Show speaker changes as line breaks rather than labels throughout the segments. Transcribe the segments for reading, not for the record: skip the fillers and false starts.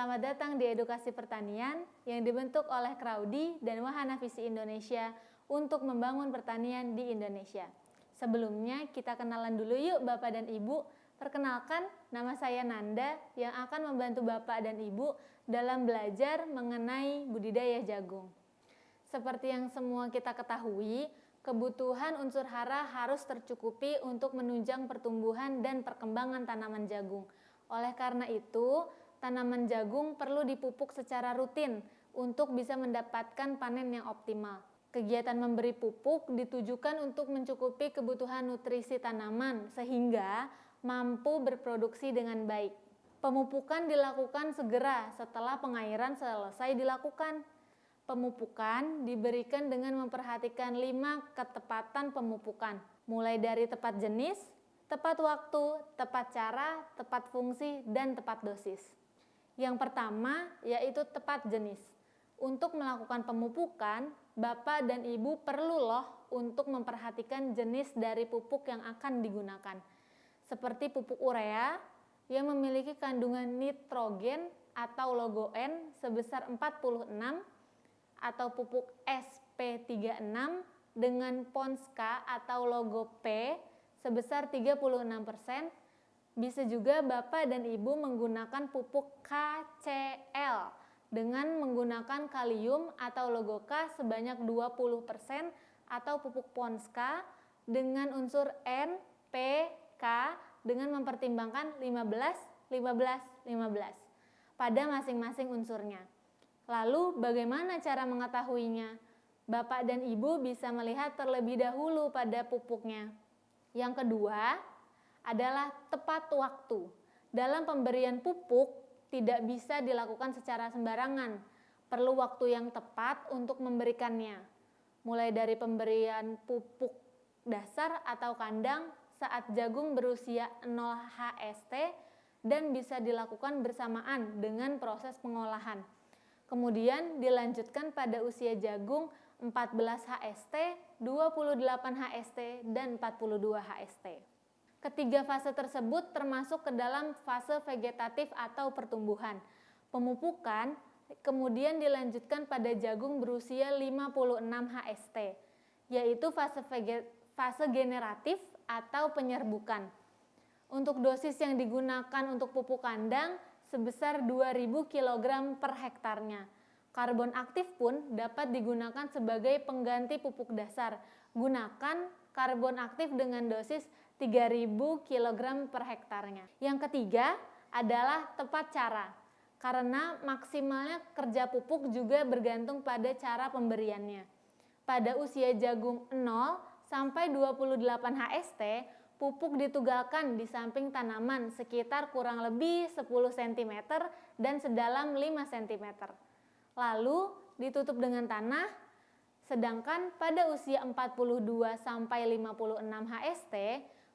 Selamat datang di Edukasi Pertanian yang dibentuk oleh Kraudi dan Wahana Visi Indonesia untuk membangun pertanian di Indonesia. Sebelumnya kita kenalan dulu yuk Bapak dan Ibu. Perkenalkan, nama saya Nanda yang akan membantu Bapak dan Ibu dalam belajar mengenai budidaya jagung. Seperti yang semua kita ketahui, kebutuhan unsur hara harus tercukupi untuk menunjang pertumbuhan dan perkembangan tanaman jagung. Oleh karena itu, tanaman jagung perlu dipupuk secara rutin untuk bisa mendapatkan panen yang optimal. Kegiatan memberi pupuk ditujukan untuk mencukupi kebutuhan nutrisi tanaman sehingga mampu berproduksi dengan baik. Pemupukan dilakukan segera setelah pengairan selesai dilakukan. Pemupukan diberikan dengan memperhatikan 5 ketepatan pemupukan, mulai dari tepat jenis, tepat waktu, tepat cara, tepat fungsi, dan tepat dosis. Yang pertama yaitu tepat jenis. Untuk melakukan pemupukan, Bapak dan Ibu perlu loh untuk memperhatikan jenis dari pupuk yang akan digunakan. Seperti pupuk urea yang memiliki kandungan nitrogen atau logo N sebesar 46, atau pupuk SP36 dengan PONSKA atau logo P sebesar 36%. Bisa juga Bapak dan Ibu menggunakan pupuk KCl dengan menggunakan kalium atau logo K sebanyak 20% atau pupuk PONSKA dengan unsur N, P, K dengan mempertimbangkan 15, 15, 15 pada masing-masing unsurnya. Lalu bagaimana cara mengetahuinya? Bapak dan Ibu bisa melihat terlebih dahulu pada pupuknya. Yang kedua adalah tepat waktu. Dalam pemberian pupuk tidak bisa dilakukan secara sembarangan. Perlu waktu yang tepat untuk memberikannya. Mulai dari pemberian pupuk dasar atau kandang saat jagung berusia 0 HST dan bisa dilakukan bersamaan dengan proses pengolahan. Kemudian dilanjutkan pada usia jagung 14 HST, 28 HST, dan 42 HST. Ketiga fase tersebut termasuk ke dalam fase vegetatif atau pertumbuhan. Pemupukan kemudian dilanjutkan pada jagung berusia 56 HST, yaitu fase generatif atau penyerbukan. Untuk dosis yang digunakan untuk pupuk kandang sebesar 2000 kg per hektarnya. Karbon aktif pun dapat digunakan sebagai pengganti pupuk dasar. Gunakan karbon aktif dengan dosis 3000 kg per hektarnya. Yang ketiga adalah tepat cara. Karena maksimalnya kerja pupuk juga bergantung pada cara pemberiannya. Pada usia jagung 0 sampai 28 HST, pupuk ditugalkan di samping tanaman sekitar kurang lebih 10 cm dan sedalam 5 cm. Lalu ditutup dengan tanah, sedangkan pada usia 42 sampai 56 HST,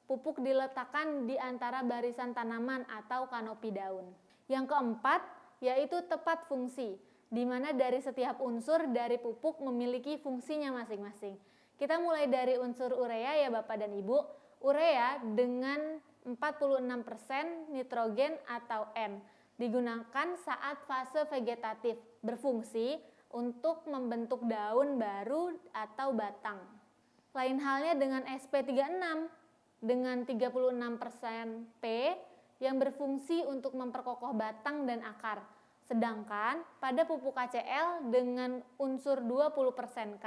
pupuk diletakkan di antara barisan tanaman atau kanopi daun. Yang keempat yaitu tepat fungsi, di mana dari setiap unsur dari pupuk memiliki fungsinya masing-masing. Kita mulai dari unsur urea ya Bapak dan Ibu. Urea dengan 46% nitrogen atau N digunakan saat fase vegetatif, berfungsi untuk membentuk daun baru atau batang. Lain halnya dengan SP36 dengan 36% P yang berfungsi untuk memperkokoh batang dan akar. Sedangkan pada pupuk KCl dengan unsur 20% K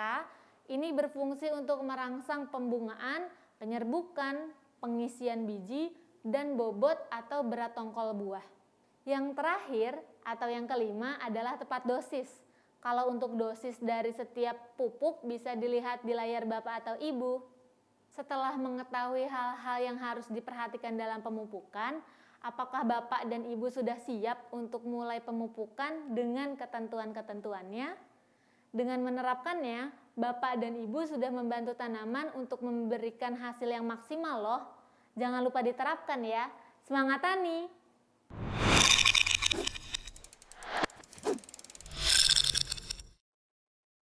ini berfungsi untuk merangsang pembungaan, penyerbukan, pengisian biji, dan bobot atau berat tongkol buah. Yang terakhir atau yang kelima adalah tepat dosis. Kalau untuk dosis dari setiap pupuk bisa dilihat di layar Bapak atau Ibu. Setelah mengetahui hal-hal yang harus diperhatikan dalam pemupukan, apakah Bapak dan Ibu sudah siap untuk mulai pemupukan dengan ketentuan-ketentuannya? Dengan menerapkannya, Bapak dan Ibu sudah membantu tanaman untuk memberikan hasil yang maksimal loh. Jangan lupa diterapkan ya. Semangat tani!